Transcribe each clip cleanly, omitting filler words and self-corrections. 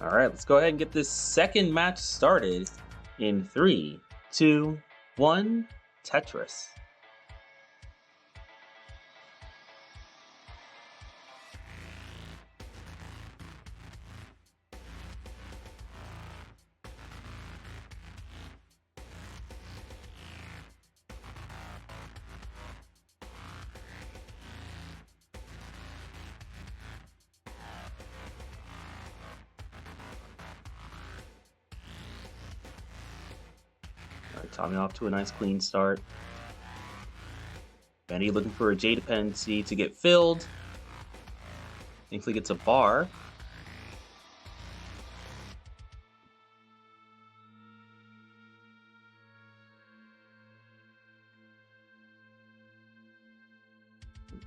All right, let's go ahead and get this second match started in 3, 2, 1, Tetris. All right, Tommy off to a nice clean start. Bendy looking for a J dependency to get filled. Thankfully gets a bar.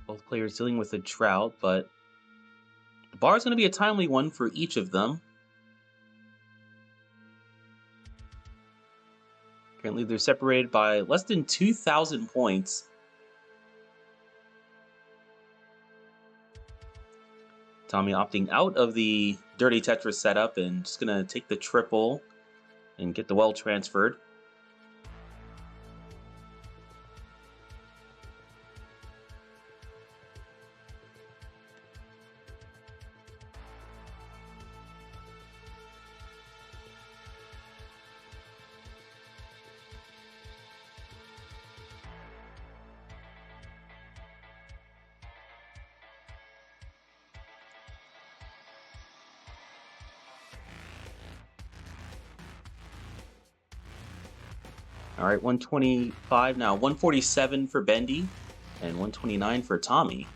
Both players dealing with a drought, but the bar is going to be a timely one for each of them. Currently, they're separated by less than 2,000 points. Tommy opting out of the dirty Tetris setup and just going to take the triple and get the well transferred. All right, 125 now, 147 for Bendy and 129 for Tommy.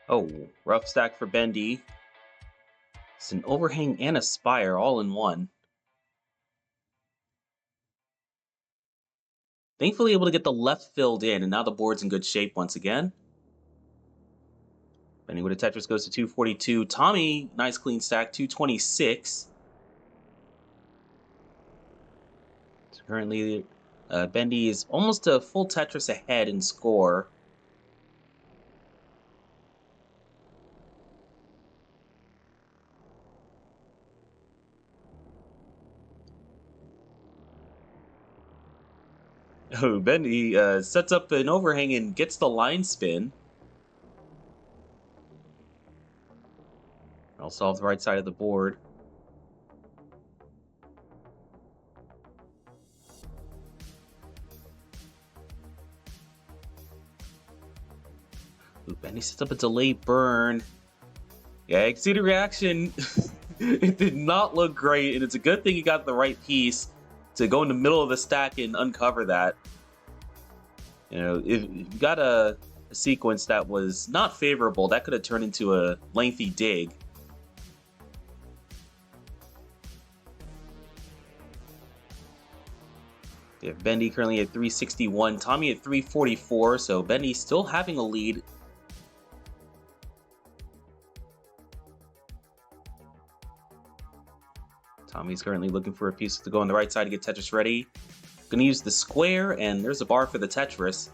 Oh, rough stack for Bendy. It's an overhang and a spire all in one. Thankfully able to get the left filled in, and now the board's in good shape once again. Bendy with a Tetris goes to 242. Tommy, nice clean stack, 226. So currently, Bendy is almost a full Tetris ahead in score. Oh, Bendy sets up an overhang and gets the line spin. I'll solve the right side of the board. Ooh, Bendy sets up a delay burn. Yeah, I can see the reaction. It did not look great, and it's a good thing he got the right piece to go in the middle of the stack and uncover that. You know, if you got a sequence that was not favorable, that could have turned into a lengthy dig. We have Bendy currently at 361, Tommy at 344, so Bendy still having a lead. Tommy's currently looking for a piece to go on the right side to get Tetris ready. Gonna use the square, and there's a bar for the Tetris.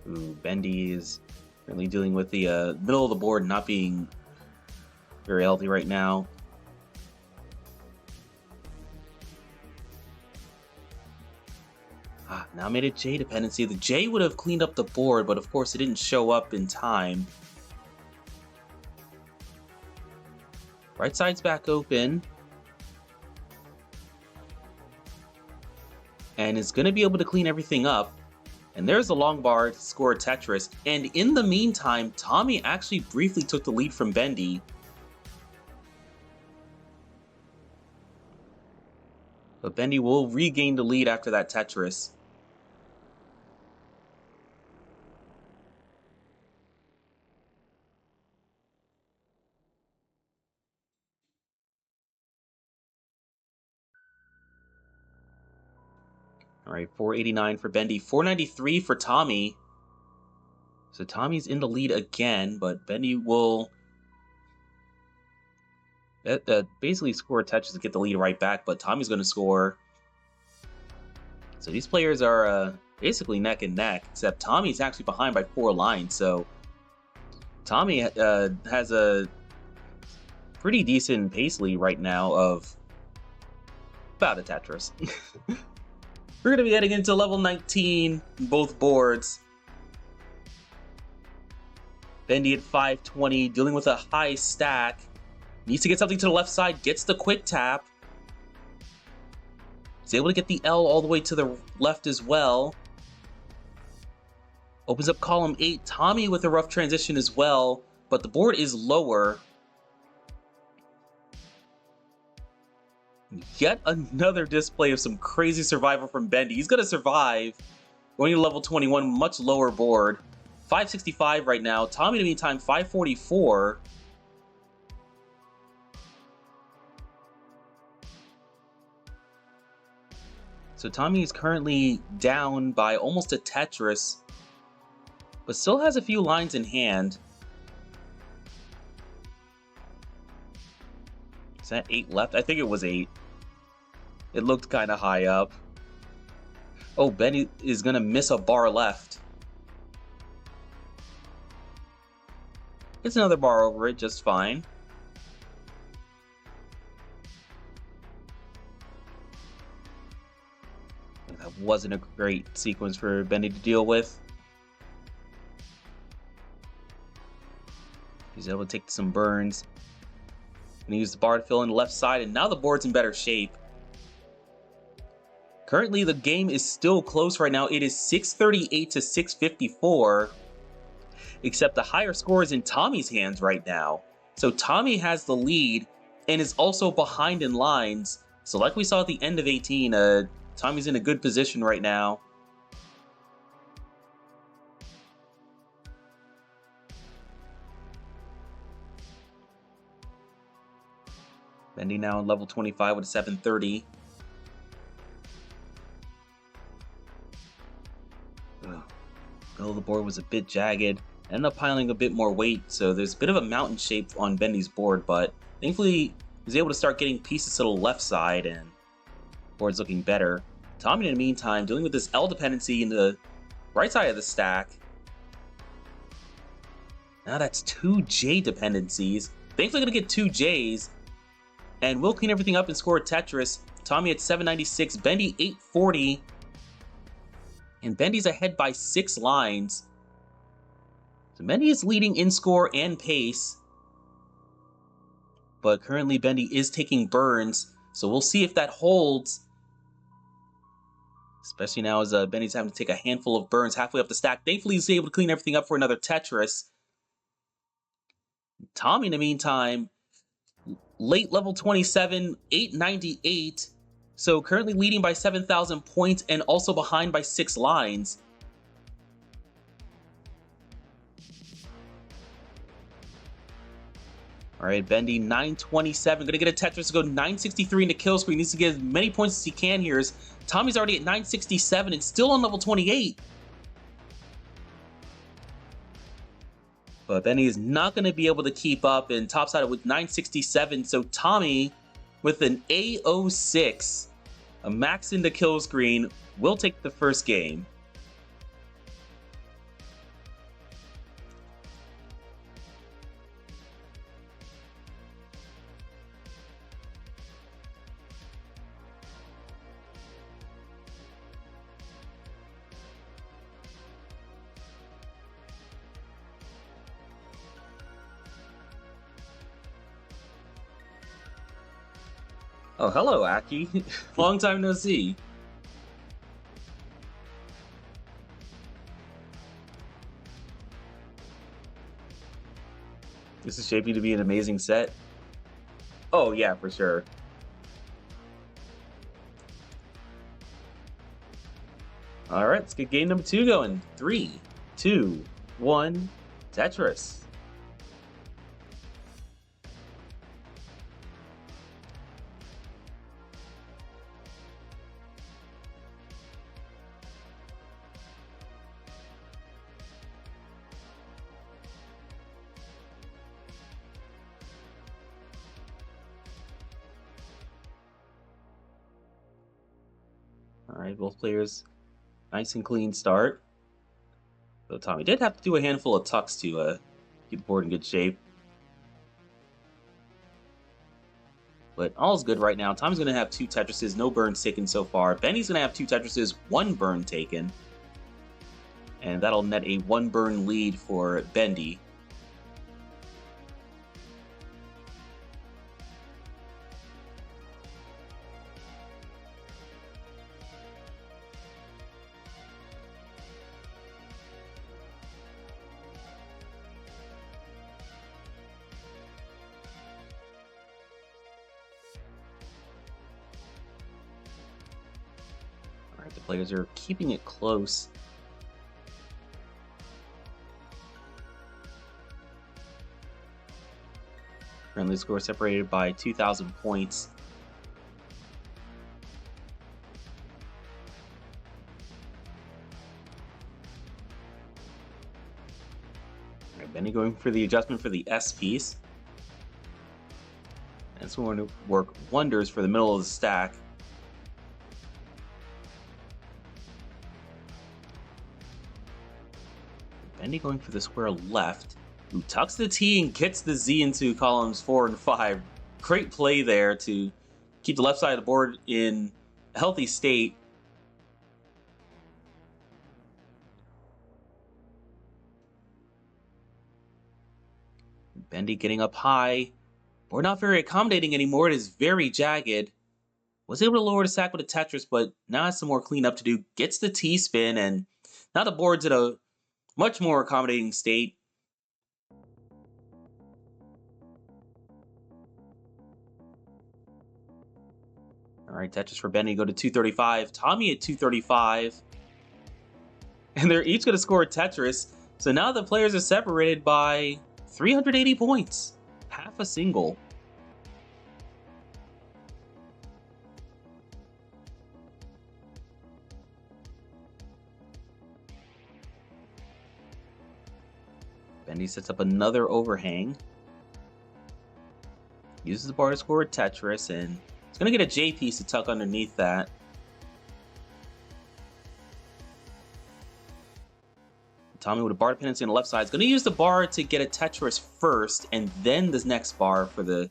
Ooh, Bendy is currently dealing with the middle of the board not being very healthy right now. Now made a J dependency. The J would have cleaned up the board, but of course it didn't show up in time. Right side's back open. And is going to be able to clean everything up. And there's the long bar to score Tetris. And in the meantime, Tommy actually briefly took the lead from Bendy. But Bendy will regain the lead after that Tetris. All right, 489 for Bendy, 493 for Tommy. So Tommy's in the lead again, but Bendy will basically score Tetris to get the lead right back, but Tommy's going to score. So these players are basically neck and neck, except Tommy's actually behind by 4 lines, so Tommy has a pretty decent pace lead right now of about a Tetris. We're going to be heading into level 19, both boards. Bendy at 520, dealing with a high stack. Needs to get something to the left side, gets the quick tap. He's able to get the L all the way to the left as well. Opens up column 8, Tommy with a rough transition as well, but the board is lower. Yet another display of some crazy survival from Bendy. He's going to survive. Going to level 21, much lower board. 565 right now. Tommy, in the meantime, 544. So Tommy is currently down by almost a Tetris, but still has a few lines in hand. Is that 8 left? I think it was 8. It looked kind of high up. Oh, Bendy is going to miss a bar left. It's another bar over it, just fine. That wasn't a great sequence for Bendy to deal with. He's able to take some burns. Gonna use the bar to fill in the left side, and now the board's in better shape. Currently, the game is still close right now. It is 638 to 654. Except the higher score is in Tommy's hands right now. So Tommy has the lead and is also behind in lines. So like we saw at the end of 18, Tommy's in a good position right now. Bendy now on level 25 with a 730. Middle of the board was a bit jagged. Ended up piling a bit more weight, so there's a bit of a mountain shape on Bendy's board, but thankfully he was able to start getting pieces to the left side and the board's looking better. Tommy, in the meantime, dealing with this L dependency in the right side of the stack. Now that's 2 J dependencies. Thankfully gonna get 2 Js, and we'll clean everything up and score a Tetris. Tommy at 796, Bendy 840. And Bendy's ahead by 6 lines. So Bendy is leading in score and pace. But currently Bendy is taking burns. So we'll see if that holds. Especially now as Bendy's having to take a handful of burns halfway up the stack. Thankfully he's able to clean everything up for another Tetris. Tommy, in the meantime, late level 27, 898. So currently leading by 7,000 points and also behind by 6 lines. All right, Bendy 927, gonna get a Tetris to go 963 into kill screen. Needs to get as many points as he can here. Tommy's already at 967 and still on level 28. But Bendy is not gonna be able to keep up and tops out with 967. So Tommy, with an A06, a max into kill screen, will take the first game. Oh, hello, Aki. Long time no see. This is shaping to be an amazing set. Oh, yeah, for sure. All right, let's get game number 2 going. 3, 2, 1, Tetris. All right, both players, nice and clean start. So Tommy did have to do a handful of tucks to keep the board in good shape. But all's good right now. Tommy's going to have 2 Tetrises, no burns taken so far. Bendy's going to have 2 Tetrises, 1 burn taken. And that'll net a 1 burn lead for Bendy. The players are keeping it close. Currently score separated by 2,000 points. All right, Bendy going for the adjustment for the S piece. That's going to work wonders for the middle of the stack. Bendy going for the square left, who tucks the T and gets the Z into columns 4 and 5. Great play there to keep the left side of the board in a healthy state. Bendy getting up high. Board not very accommodating anymore. It is very jagged. Was able to lower the stack with a Tetris, but now has some more cleanup to do. Gets the T-spin, and now the board's at a much more accommodating state. All right, Tetris for Bendy go to 235. Tommy at 235. And they're each going to score a Tetris. So now the players are separated by 380 points. Half a single. Bendy sets up another overhang. Uses the bar to score a Tetris, and it's going to get a J piece to tuck underneath that. Tommy with a bar dependency on the left side is going to use the bar to get a Tetris first, and then the next bar for the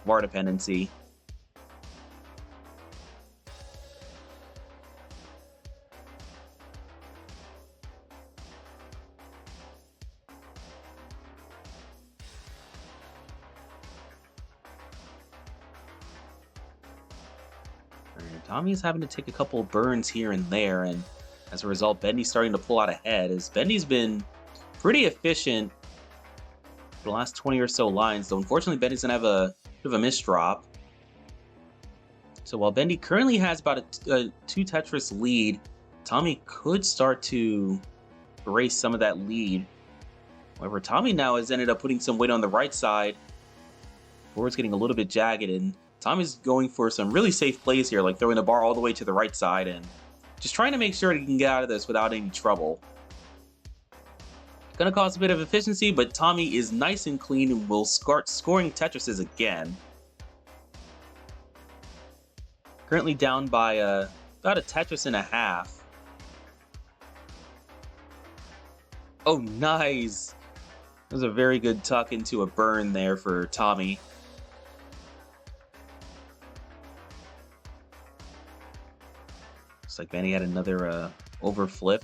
bar dependency. Tommy's having to take a couple burns here and there, and as a result, Bendy's starting to pull out ahead, as Bendy's been pretty efficient for the last 20 or so lines, though unfortunately Bendy's going to have a bit of a misdrop. So while Bendy currently has about a 2 Tetris lead, Tommy could start to erase some of that lead. However, Tommy now has ended up putting some weight on the right side. Board's getting a little bit jagged, and Tommy's going for some really safe plays here, like throwing the bar all the way to the right side and just trying to make sure he can get out of this without any trouble. Gonna cause a bit of efficiency, but Tommy is nice and clean and will start scoring Tetrises again. Currently down by about a Tetris and a half. Oh, nice! That was a very good tuck into a burn there for Tommy. Looks like Bendy had another overflip.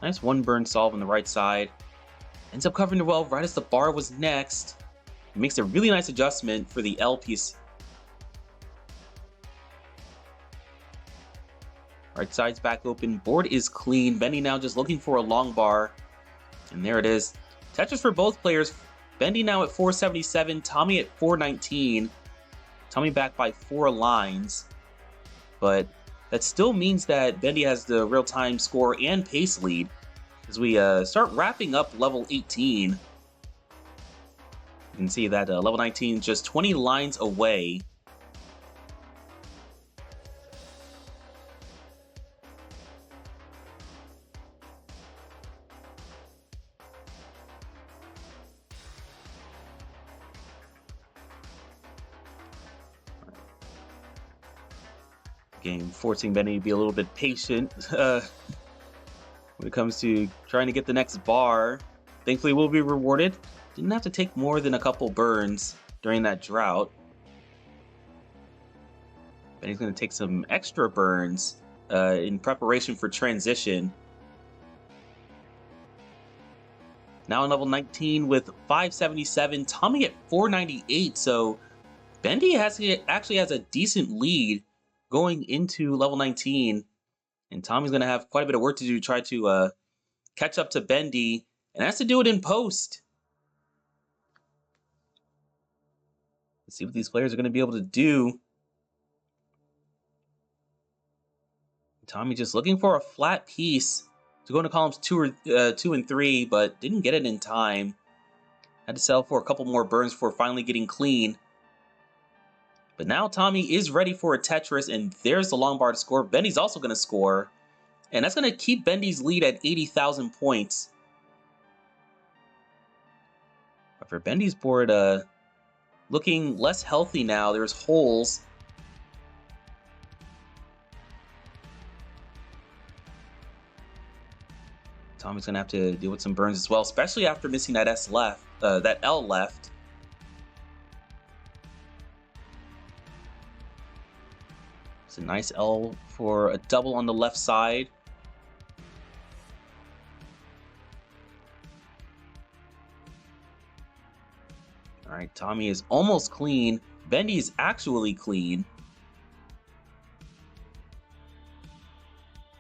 Nice 1 burn solve on the right side. Ends up covering the well right as the bar was next. It makes a really nice adjustment for the L piece. Right side's back open. Board is clean. Bendy now just looking for a long bar. And there it is. Tetris for both players. Bendy now at 477, Tommy at 419. Tommy back by 4 lines. But that still means that Bendy has the real-time score and pace lead as we start wrapping up level 18. You can see that level 19 is just 20 lines away. Game forcing Bendy to be a little bit patient when it comes to trying to get the next bar. Thankfully, we'll be rewarded. Didn't have to take more than a couple burns during that drought. Bendy's going to take some extra burns in preparation for transition. Now on level 19 with 577, Tommy at 498. So Bendy actually has a decent lead going into level 19, and Tommy's going to have quite a bit of work to do to try to catch up to Bendy, and has to do it in post. Let's see what these players are going to be able to do. Tommy just looking for a flat piece to go into columns 2 and 3, but didn't get it in time. Had to settle for a couple more burns before finally getting clean. But now Tommy is ready for a Tetris, and there's the long bar to score. Bendy's also going to score, and that's going to keep Bendy's lead at 80,000 points. But for Bendy's board, looking less healthy now. There's holes. Tommy's going to have to deal with some burns as well, especially after missing that that L left. A nice L for a double on the left side. All right, Tommy is almost clean. Bendy is actually clean.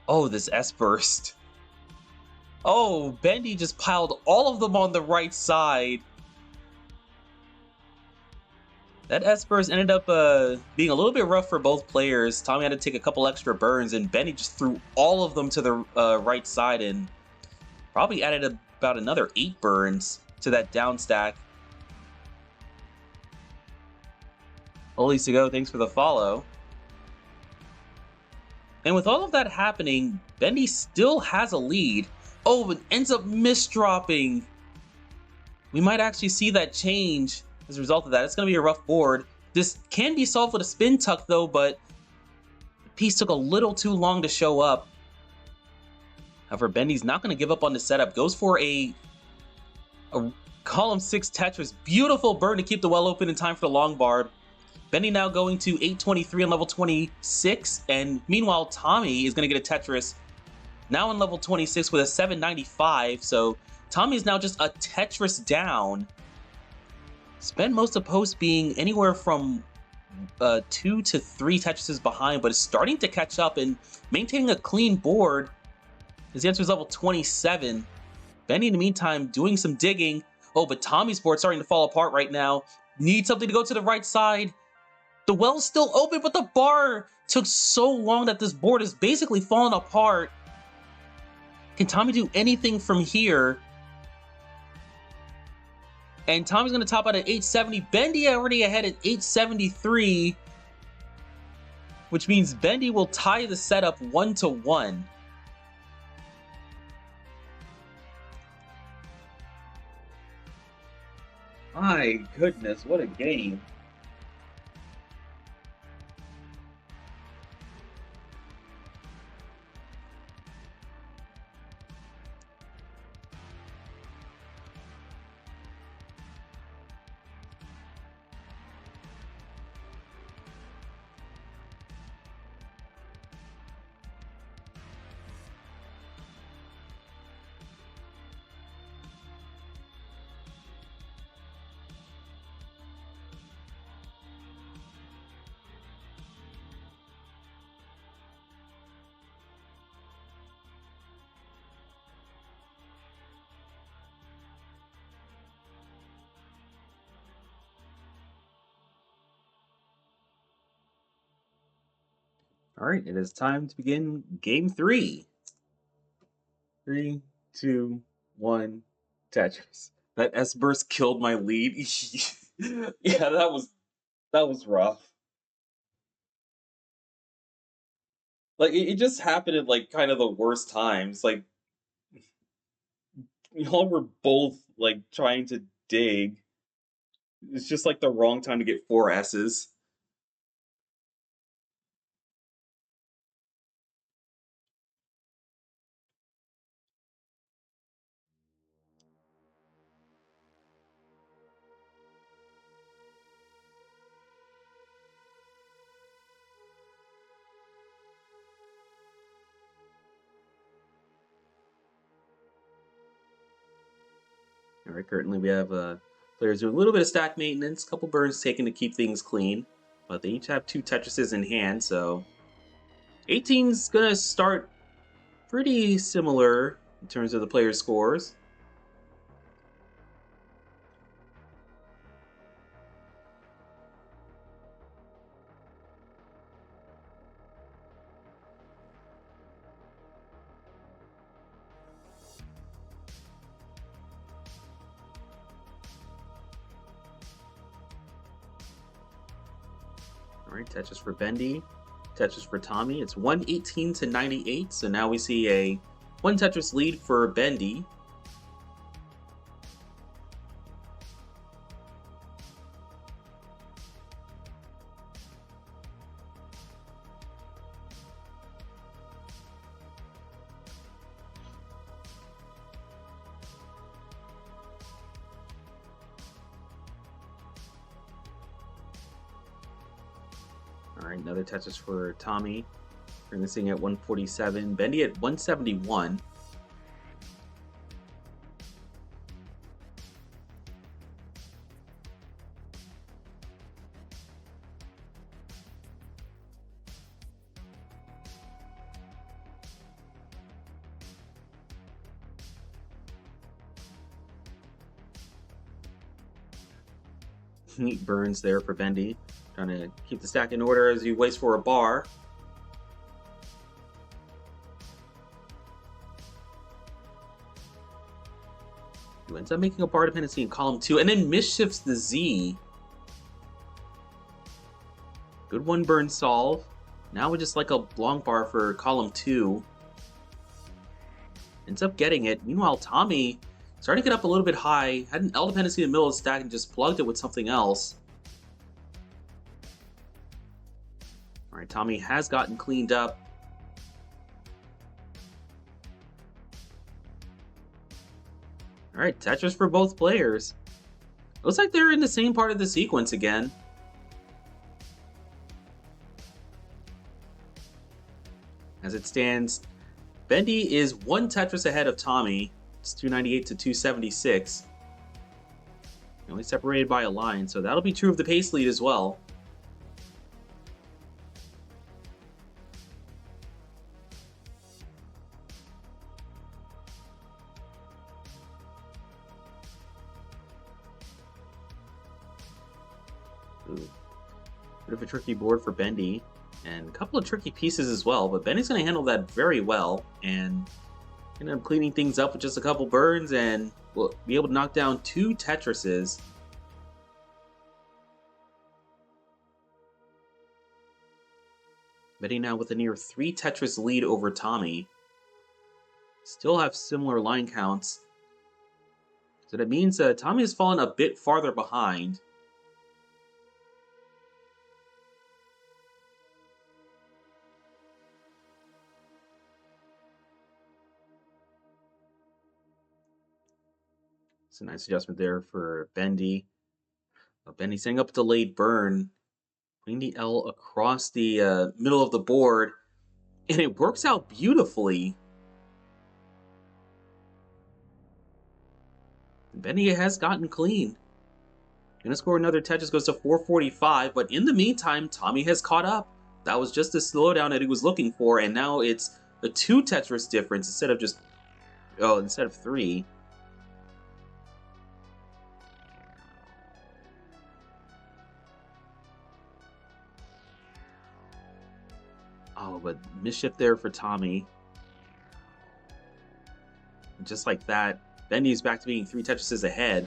Oh, this S-burst. Oh, Bendy just piled all of them on the right side. That S-burst ended up being a little bit rough for both players. Tommy had to take a couple extra burns, and Bendy just threw all of them to the right side and probably added about another 8 burns to that down stack. Holy to go, thanks for the follow. And with all of that happening, Bendy still has a lead. Oh, but ends up misdropping. We might actually see that change as a result of that. It's going to be a rough board. This can be solved with a spin tuck, though, but the piece took a little too long to show up. However, Bendy's not going to give up on the setup. Goes for a column 6 Tetris. Beautiful burn to keep the well open in time for the long bar. Bendy now going to 823 on level 26, and meanwhile, Tommy is going to get a Tetris now on level 26 with a 795, so Tommy is now just a Tetris down. Spent most of post being anywhere from 2 to 3 Tetrises behind, but is starting to catch up and maintaining a clean board as he enters level 27. Bendy, in the meantime, doing some digging. Oh, but Tommy's board starting to fall apart right now. Needs something to go to the right side. The well's still open, but the bar took so long that this board is basically falling apart. Can Tommy do anything from here? And Tommy's going to top out at 870. Bendy already ahead at 873, which means Bendy will tie the setup 1-1. My goodness, what a game. All right, it is time to begin game 3. 3, 2, 1, Tetris. That S burst killed my lead. Yeah, that was rough. Like it just happened at like kind of the worst times. Like y'all were both like trying to dig. It's just like the wrong time to get 4 S's. All right, currently we have players doing a little bit of stack maintenance, a couple burns taken to keep things clean, but they each have 2 Tetrises in hand, so 18's gonna start pretty similar in terms of the players' scores. All right, Tetris for Bendy, Tetris for Tommy. It's 118 to 98, so now we see a 1 Tetris lead for Bendy. All right, another Tetris for Tommy. We're missing at 147. Bendy at 171. Neat burns there for Bendy. Trying to keep the stack in order as he waits for a bar. He ends up making a bar dependency in column 2 and then misshifts the Z. Good 1 burn solve. Now we just like a long bar for column 2. Ends up getting it. Meanwhile, Tommy starting to get up a little bit high. Had an L dependency in the middle of the stack and just plugged it with something else. All right, Tommy has gotten cleaned up. All right, Tetris for both players. Looks like they're in the same part of the sequence again. As it stands, Bendy is 1 Tetris ahead of Tommy. It's 298 to 276. Only separated by a line, so that'll be true of the pace lead as well. Ooh. Bit of a tricky board for Bendy, and a couple of tricky pieces as well, but Bendy's going to handle that very well, and end up cleaning things up with just a couple burns, and we'll be able to knock down 2 Tetrises. Bendy now with a near 3 Tetris lead over Tommy. Still have similar line counts. So that means Tommy has fallen a bit farther behind. It's a nice adjustment there for Bendy. Bendy setting up a delayed burn, putting the L across the middle of the board, and it works out beautifully. Bendy has gotten clean. Gonna score another Tetris, goes to 445, but in the meantime, Tommy has caught up. That was just the slowdown that he was looking for, and now it's a 2 Tetris difference instead of 3. Oh, but mischief there for Tommy. And just like that, Bendy's back to being 3 Tetrises ahead.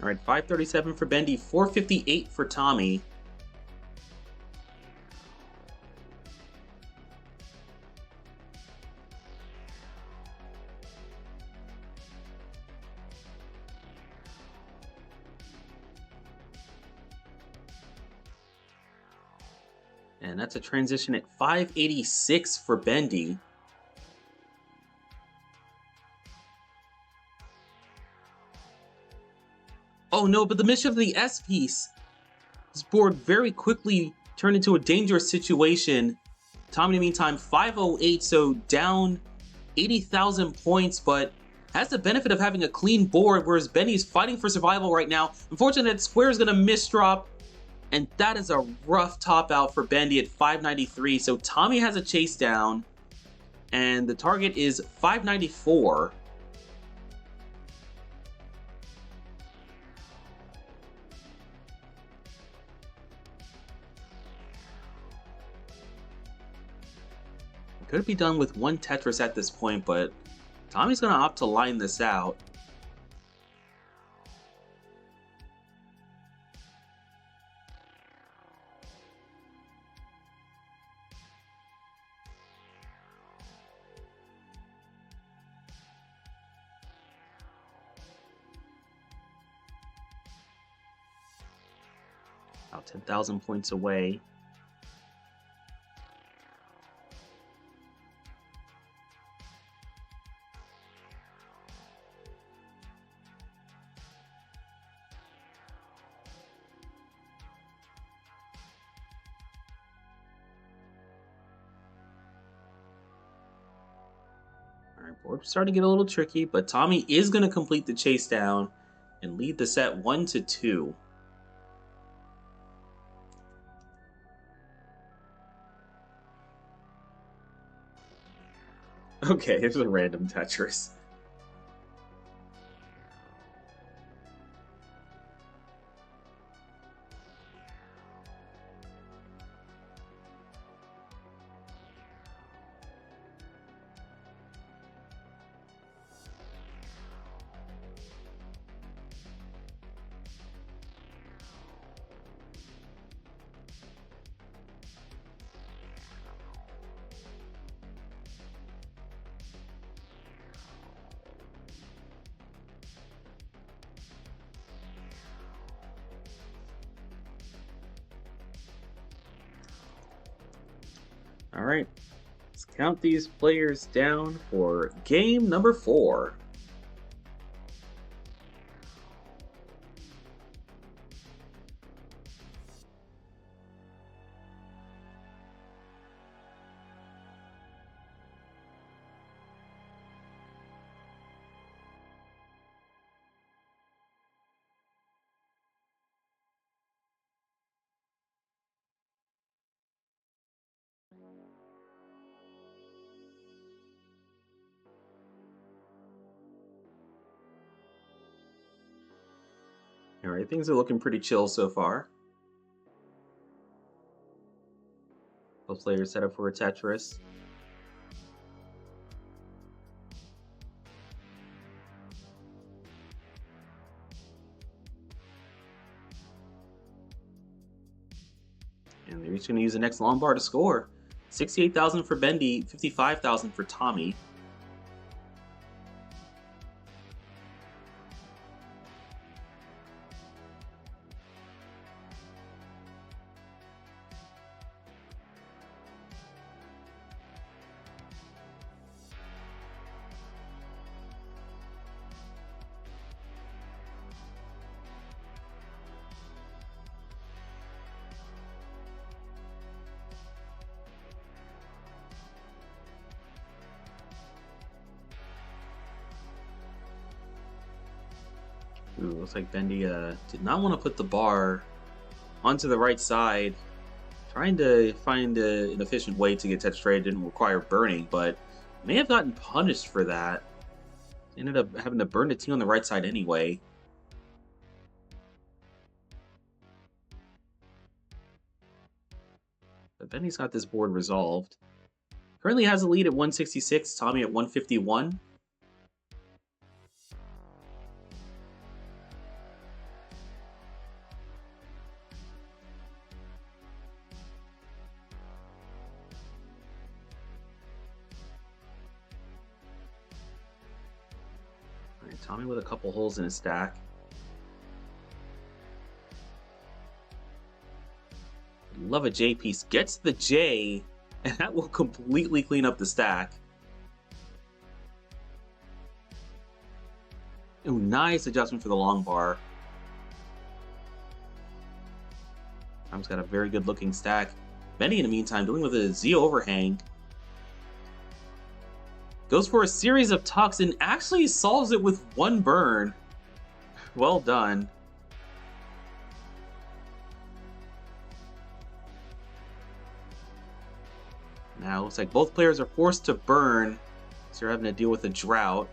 All right, 537 for Bendy, 458 for Tommy. And that's a transition at 586 for Bendy. Oh no, but the mischief of the S piece. This board very quickly turned into a dangerous situation. Tommy, in the meantime, 508, so down 80,000 points, but has the benefit of having a clean board, whereas Bendy's fighting for survival right now. Unfortunately, that square is going to misdrop, and that is a rough top out for Bendy at 593. So Tommy has a chase down, and the target is 594. Could be done with 1 Tetris at this point, but Tommy's going to opt to line this out. About 10,000 points away. Board's starting to get a little tricky, but Tommy is going to complete the chase down and lead the set 1-2. Okay, here's a random Tetris. All right, let's count these players down for game number 4. All right, things are looking pretty chill so far. Both players set up for a Tetris. And they're each going to use the next long bar to score. 68,000 for Bendy, 55,000 for Tommy. Ooh, looks like Bendy did not want to put the bar onto the right side. Trying to find an efficient way to get Tetris trade didn't require burning, but may have gotten punished for that. Ended up having to burn the team on the right side anyway. But Bendy's got this board resolved. Currently has a lead at 166, Tommy at 151. All right, Tommy with a couple holes in his stack. Love a J piece. Gets the J, and that will completely clean up the stack. Ooh, nice adjustment for the long bar. Tom's got a very good looking stack. Bendy, in the meantime, dealing with a Z overhang. Goes for a series of tucks and actually solves it with one burn. Well done. Now, looks like both players are forced to burn, so they're having to deal with a drought.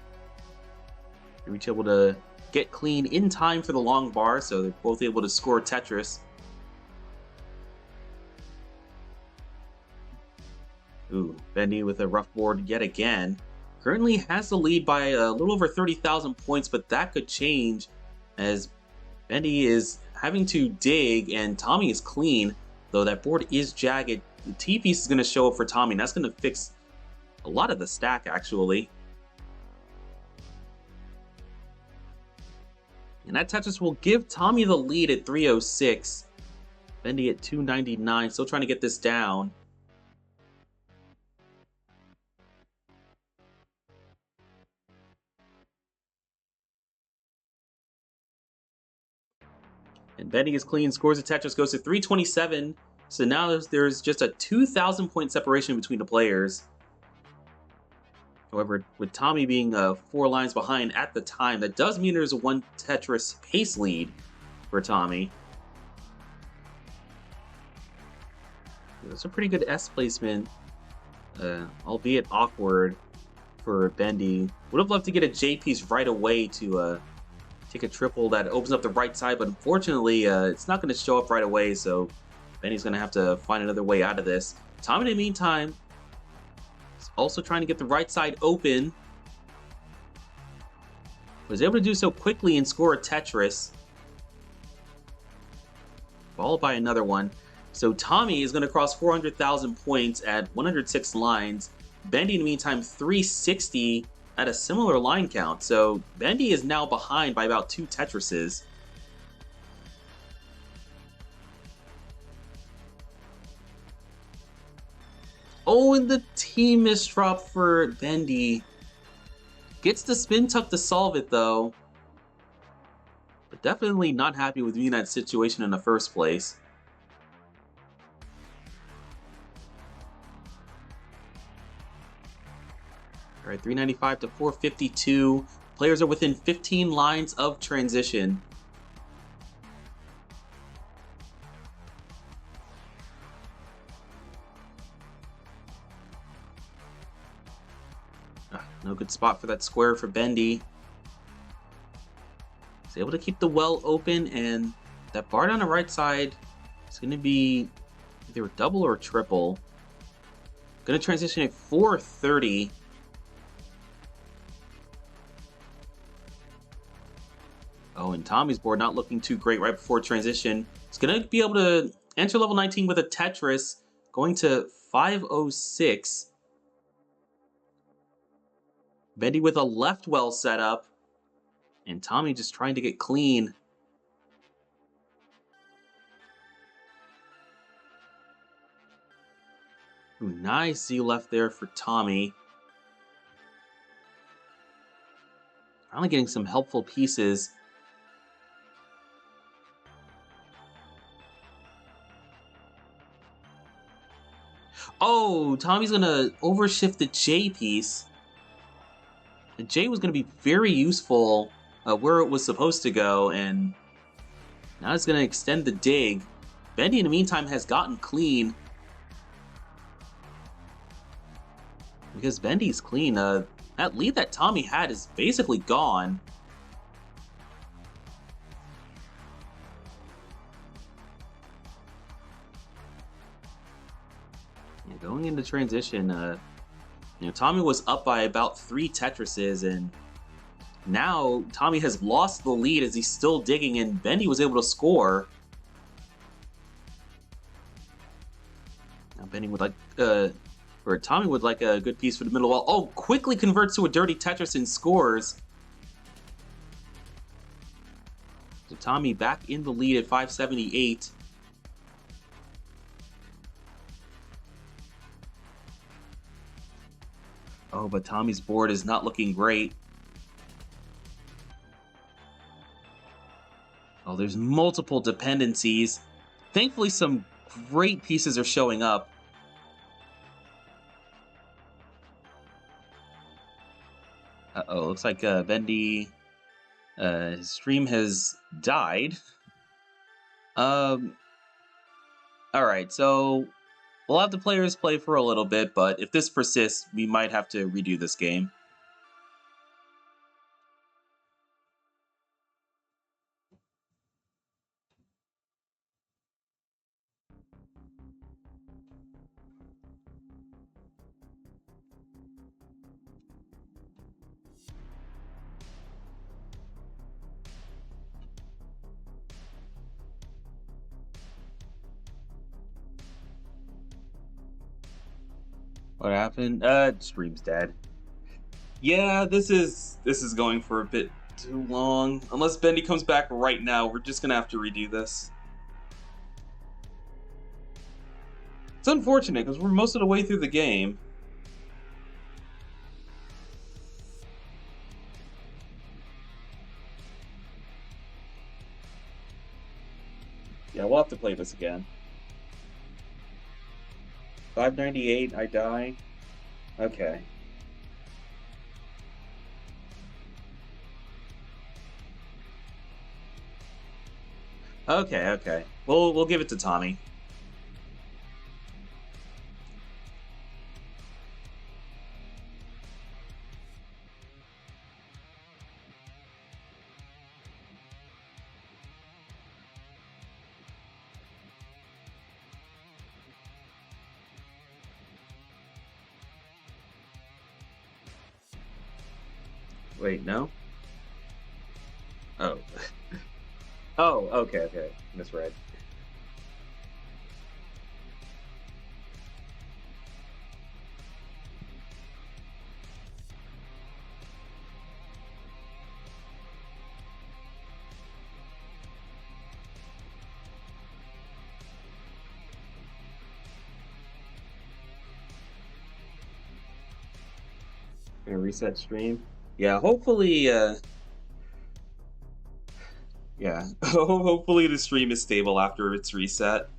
They're each able to get clean in time for the long bar, so they're both able to score Tetris. Ooh, Bendy with a rough board yet again. Currently has the lead by a little over 30,000 points, but that could change as Bendy is having to dig and Tommy is clean, though that board is jagged. The T piece is going to show up for Tommy, and that's going to fix a lot of the stack, actually. And that Tetris will give Tommy the lead at 306. Bendy at 299, still trying to get this down. And Bendy is clean, scores a Tetris, goes to 327. So now there's just a 2,000 point separation between the players. However, with Tommy being 4 lines behind at the time, that does mean there's a 1 Tetris pace lead for Tommy. That's a pretty good S placement, albeit awkward for Bendy. Would have loved to get a J piece right away to take a triple that opens up the right side, but unfortunately, it's not going to show up right away, so Bendy's going to have to find another way out of this. Tommy, in the meantime, is also trying to get the right side open. Was able to do so quickly and score a Tetris. Followed by another one. So Tommy is going to cross 400,000 points at 106 lines. Bendy, in the meantime, 360 at a similar line count. So Bendy is now behind by about 2 Tetrises. Oh, and the T misdrop for Bendy. Gets the spin tuck to solve it, though. But definitely not happy with being in that situation in the first place. All right, 395 to 452. Players are within 15 lines of transition. No good spot for that square for Bendy. He's able to keep the well open, and that bar down the right side is going to be either a double or a triple. Going to transition at 430. Oh, and Tommy's board not looking too great right before transition. He's going to be able to enter level 19 with a Tetris, going to 506. Bendy with a left well set up, and Tommy just trying to get clean. Ooh, nice Z left there for Tommy. Finally getting some helpful pieces. Oh, Tommy's gonna overshift the J piece. The J was going to be very useful where it was supposed to go, and now it's going to extend the dig. Bendy, in the meantime, has gotten clean. Because Bendy's clean, that lead that Tommy had is basically gone. Yeah, going into transition, Tommy was up by about 3 Tetrises, and now Tommy has lost the lead as he's still digging, and Bendy was able to score. Now Bendy would like, or Tommy would like a good piece for the middle wall. Oh, quickly converts to a dirty Tetris and scores. So Tommy back in the lead at 578. Oh, but Tommy's board is not looking great. Oh, there's multiple dependencies. Thankfully, some great pieces are showing up. Uh-oh, looks like Bendy, his stream has died. Alright, so we'll have the players play for a little bit, but if this persists, we might have to redo this game. What happened? Stream's dead. Yeah, this is going for a bit too long. Unless Bendy comes back right now, we're just gonna have to redo this. It's unfortunate because we're most of the way through the game. Yeah, we'll have to play this again. 598, I die. Okay. Okay. We'll give it to Tommy. Wait, no? Oh. Oh, okay. Misread. Gonna reset stream. Yeah, hopefully, yeah, hopefully the stream is stable after it's reset.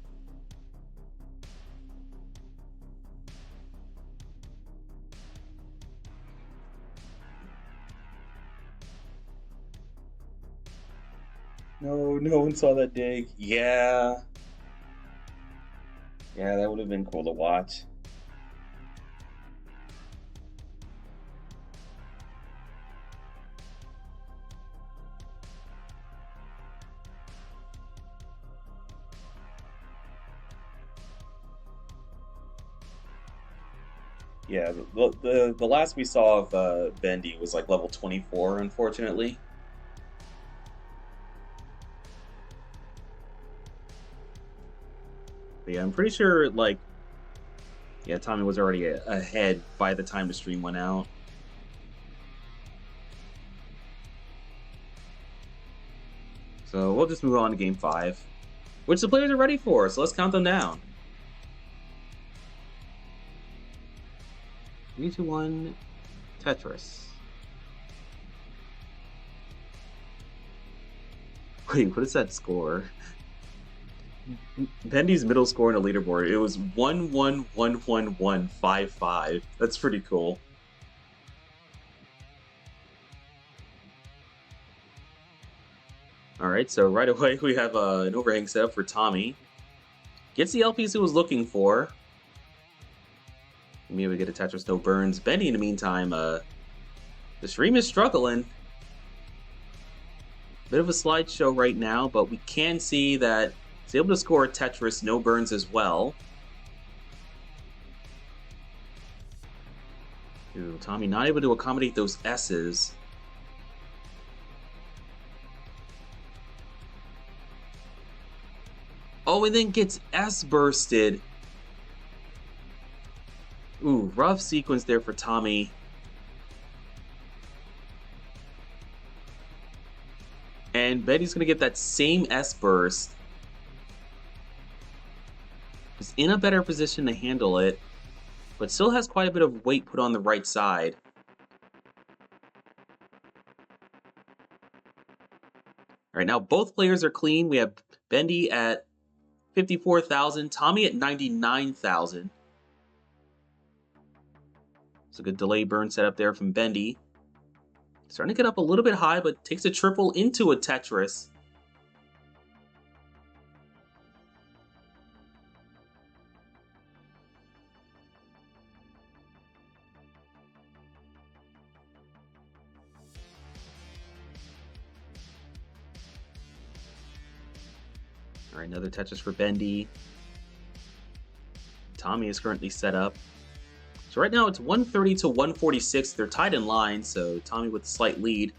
No one saw that dig. Yeah. Yeah, that would have been cool to watch. Yeah, the last we saw of Bendy was like level 24, unfortunately. But yeah, I'm pretty sure, like, yeah, Tommy was already ahead by the time the stream went out. So we'll just move on to game 5, which the players are ready for, so let's count them down. 3, 2, 1, Tetris. Wait, what is that score? Bendy's middle score in the leaderboard, it was 111155. That's pretty cool. Alright, so right away we have an overhang set up for Tommy. Gets the LPs he was looking for. Maybe we get a Tetris no burns. Bendy, in the meantime, the stream is struggling. Bit of a slideshow right now, but we can see that he's able to score a Tetris no burns as well. Ooh, Tommy not able to accommodate those S's. Oh, and then gets S bursted. Ooh, rough sequence there for Tommy. And Bendy's going to get that same S burst. He's in a better position to handle it, but still has quite a bit of weight put on the right side. All right, now both players are clean. We have Bendy at 54,000, Tommy at 99,000. It's a good delay burn setup there from Bendy. Starting to get up a little bit high, but takes a triple into a Tetris. All right, another Tetris for Bendy. Tommy is currently set up. So right now it's 130 to 146. They're tied in line, so Tommy with a slight lead.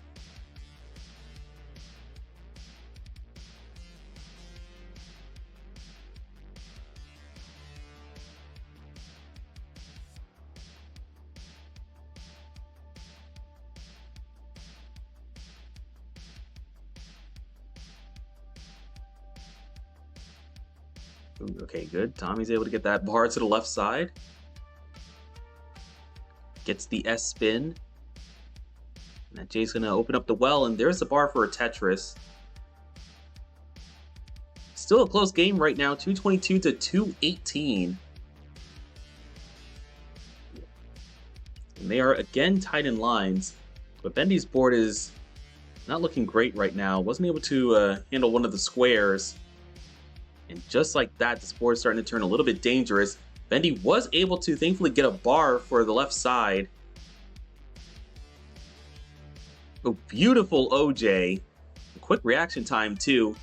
Ooh, okay, good. Tommy's able to get that bar to the left side. Gets the S spin. And that J's going to open up the well, and there's the bar for a Tetris. Still a close game right now, 222 to 218. And they are again tied in lines. But Bendy's board is not looking great right now. Wasn't able to handle one of the squares. And just like that, this board is starting to turn a little bit dangerous. Bendy was able to thankfully get a bar for the left side. Oh, beautiful OJ. A quick reaction time too.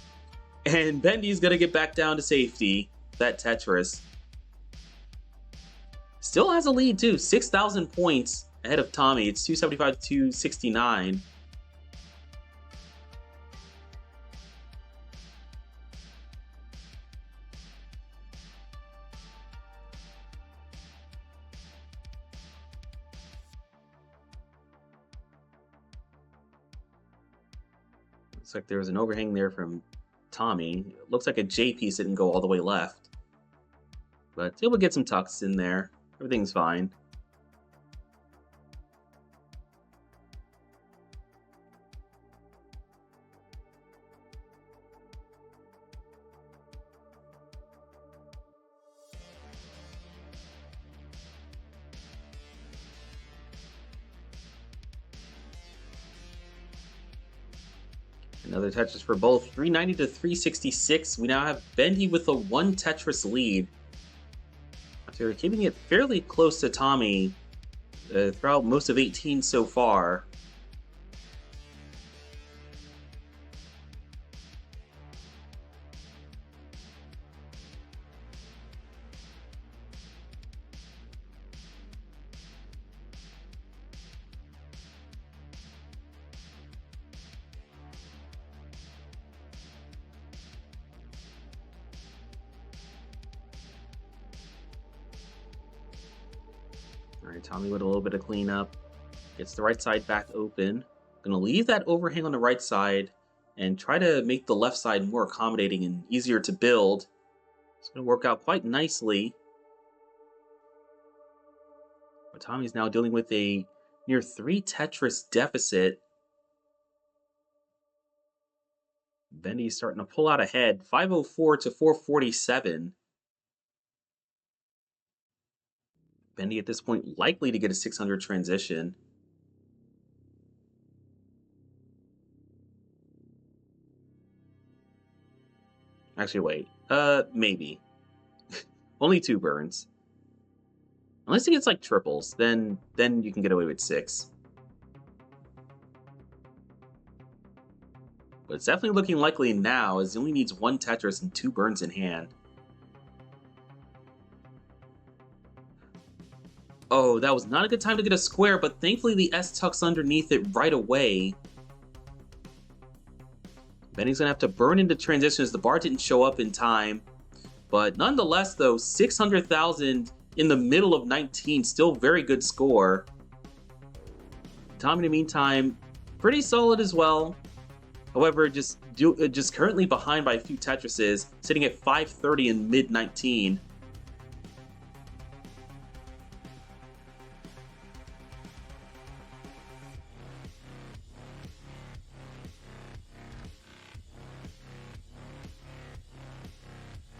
And Bendy's gonna get back down to safety. That Tetris. Still has a lead too, 6,000 points ahead of Tommy. It's 275 to 269. Looks like there was an overhang there from Tommy. Looks like a J piece didn't go all the way left. But able to get some tucks in there. Everything's fine. Another Tetris for both, 390 to 366. We now have Bendy with a 1 Tetris lead. After keeping it fairly close to Tommy throughout most of 18 so far. Alright, Tommy with a little bit of cleanup. Gets the right side back open. Gonna leave that overhang on the right side and try to make the left side more accommodating and easier to build. It's gonna work out quite nicely. But Tommy's now dealing with a near 3 Tetris deficit. Bendy's starting to pull out ahead, 504 to 447. Bendy at this point likely to get a 600 transition. Actually, wait. Maybe. Only 2 burns. Unless he gets like triples, then you can get away with 6. But it's definitely looking likely now, as he only needs 1 Tetris and 2 burns in hand. Oh, that was not a good time to get a square, but thankfully the S tucks underneath it right away. Bendy's gonna have to burn into transitions. The bar didn't show up in time. But nonetheless, though, 600,000 in the middle of 19, still very good score. Tommy, in the meantime, pretty solid as well. However, just currently behind by a few Tetrises, sitting at 530 in mid-19.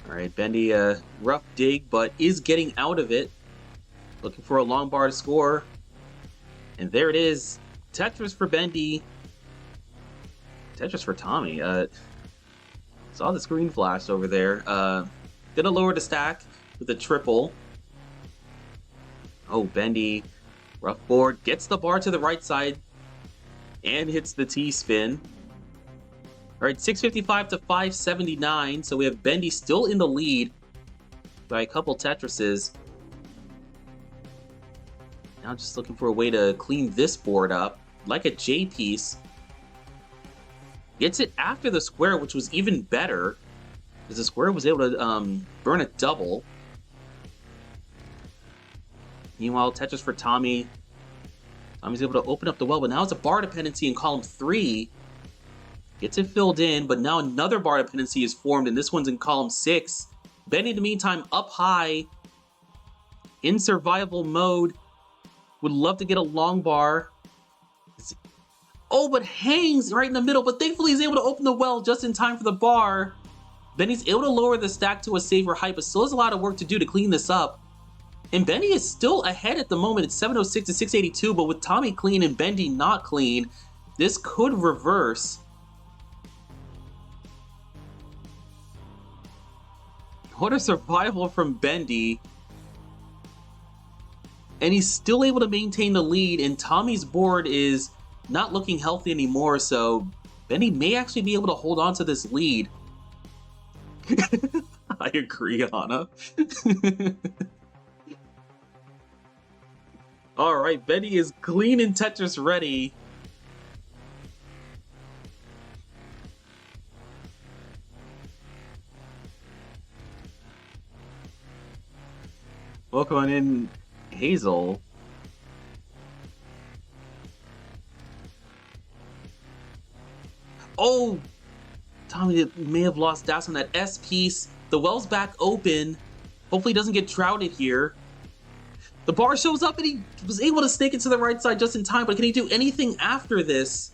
Alright, Bendy, rough dig, but is getting out of it. Looking for a long bar to score. And there it is. Tetris for Bendy. Tetris for Tommy. Saw the screen flash over there. Gonna lower the stack with a triple. Oh, Bendy. Rough board. Gets the bar to the right side. And hits the T-spin. Alright, 655 to 579. So we have Bendy still in the lead by a couple Tetrises. Now just looking for a way to clean this board up. Like a J piece. Gets it after the square, which was even better, because the square was able to burn a double. Meanwhile, Tetris for Tommy. Tommy's able to open up the well, but now it's a bar dependency in column 3. Gets it filled in, but now another bar dependency is formed, and this one's in column 6. Bendy, in the meantime, up high, in survival mode. Would love to get a long bar. Oh, but hangs right in the middle, but thankfully he's able to open the well just in time for the bar. Bendy's able to lower the stack to a safer height, but still has a lot of work to do to clean this up. And Bendy is still ahead at the moment. It's 706 to 682, but with Tommy clean and Bendy not clean, this could reverse. What a survival from Bendy. And he's still able to maintain the lead, and Tommy's board is not looking healthy anymore, so Bendy may actually be able to hold on to this lead. I agree, Hana. Alright, Bendy is clean and Tetris ready. Welcome on in, Hazel. Oh! Tommy may have lost DAS on that S piece. The well's back open. Hopefully he doesn't get trouted here. The bar shows up and he was able to snake it to the right side just in time, but can he do anything after this?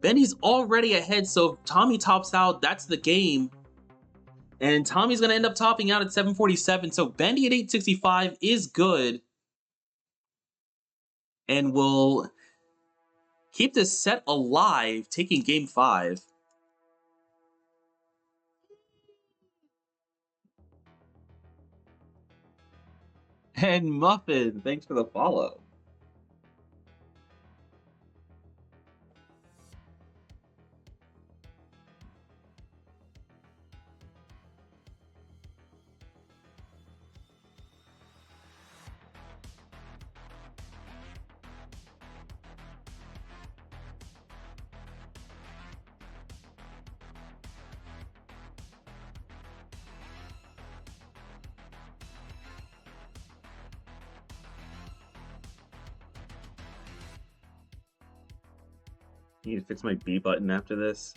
Bendy's already ahead, so if Tommy tops out, that's the game. And Tommy's going to end up topping out at 747, so Bendy at 865 is good. And will keep this set alive, taking game 5. And Muffin, thanks for the follow. I need to fix my B button after this.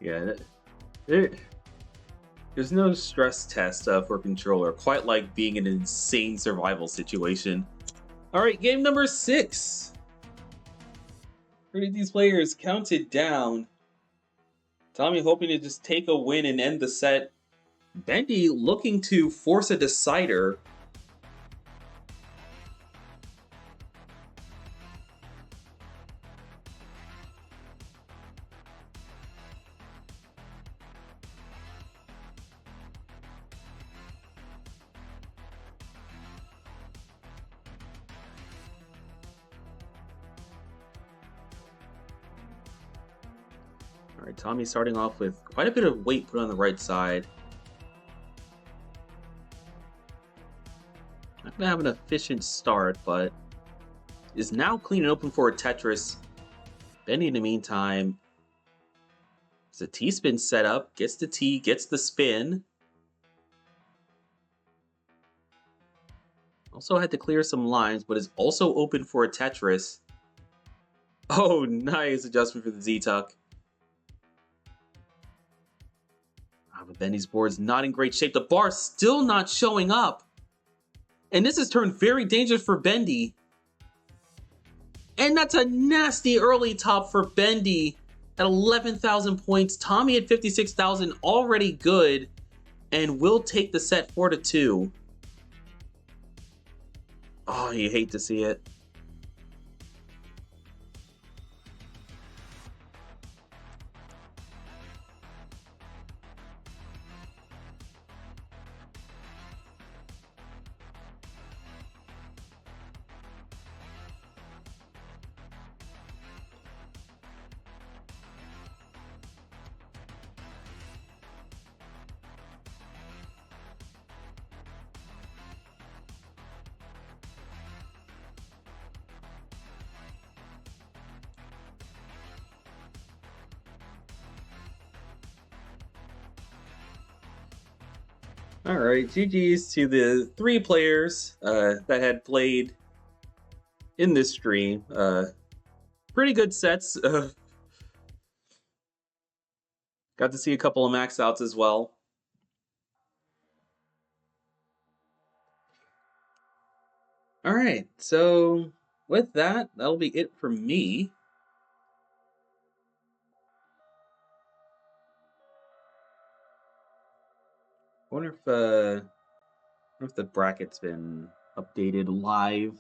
Yeah, there's no stress test for a controller, quite like being in an insane survival situation. Alright, game number 6. These players counted down. Tommy hoping to just take a win and end the set. Bendy looking to force a decider. All right, Tommy starting off with quite a bit of weight put on the right side. Not gonna have an efficient start, but is now clean and open for a Tetris. Bendy in the meantime. It's a T-spin setup, gets the T, gets the spin. Also had to clear some lines, but is also open for a Tetris. Oh, nice adjustment for the Z-Tuck. But Bendy's board's not in great shape. The bar's still not showing up. And this has turned very dangerous for Bendy. And that's a nasty early top for Bendy at 11,000 points. Tommy at 56,000, already good, and will take the set 4-2. Oh, you hate to see it. All right, GG's to the 3 players that had played in this stream. Pretty good sets. Got to see a couple of max outs as well. All right, so with that, that'll be it for me. I wonder if the bracket's been updated live.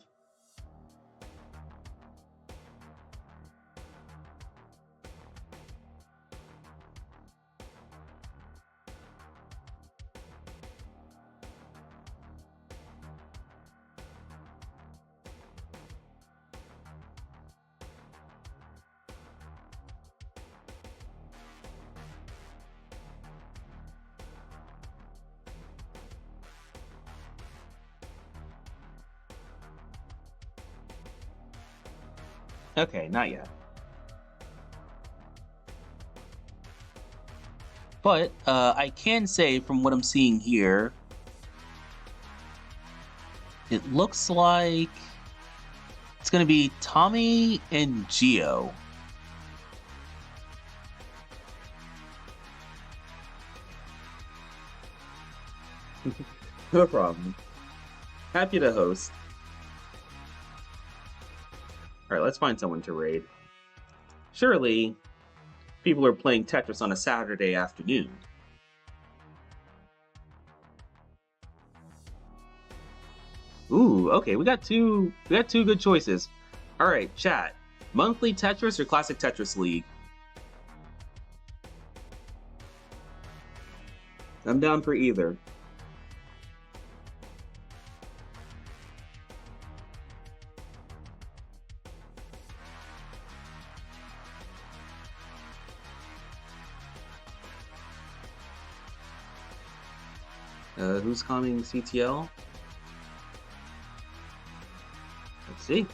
Okay, not yet. But I can say from what I'm seeing here, it looks like it's going to be Tommy and Geo. No problem. Happy to host. Alright, let's find someone to raid. Surely, people are playing Tetris on a Saturday afternoon. Ooh, okay, we got two good choices. Alright, chat. Monthly Tetris or Classic Tetris League? I'm down for either. Who's coming CTL? Let's see.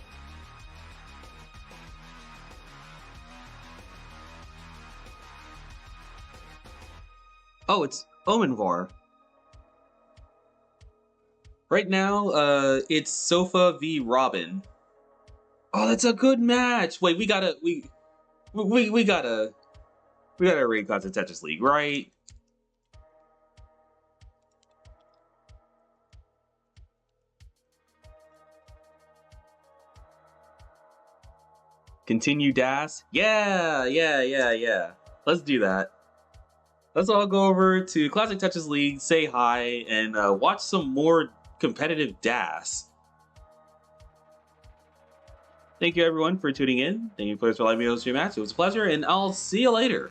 Oh, it's Omenvar. Right now, it's Sofa v Robin. Oh, that's a good match. Wait, we gotta raid Classic Tetris League, right? Continue DAS? Yeah. Let's do that. Let's all go over to Classic Tetris League, say hi, and watch some more competitive DAS. Thank you everyone for tuning in. Thank you players for letting me host your match. It was a pleasure, and I'll see you later.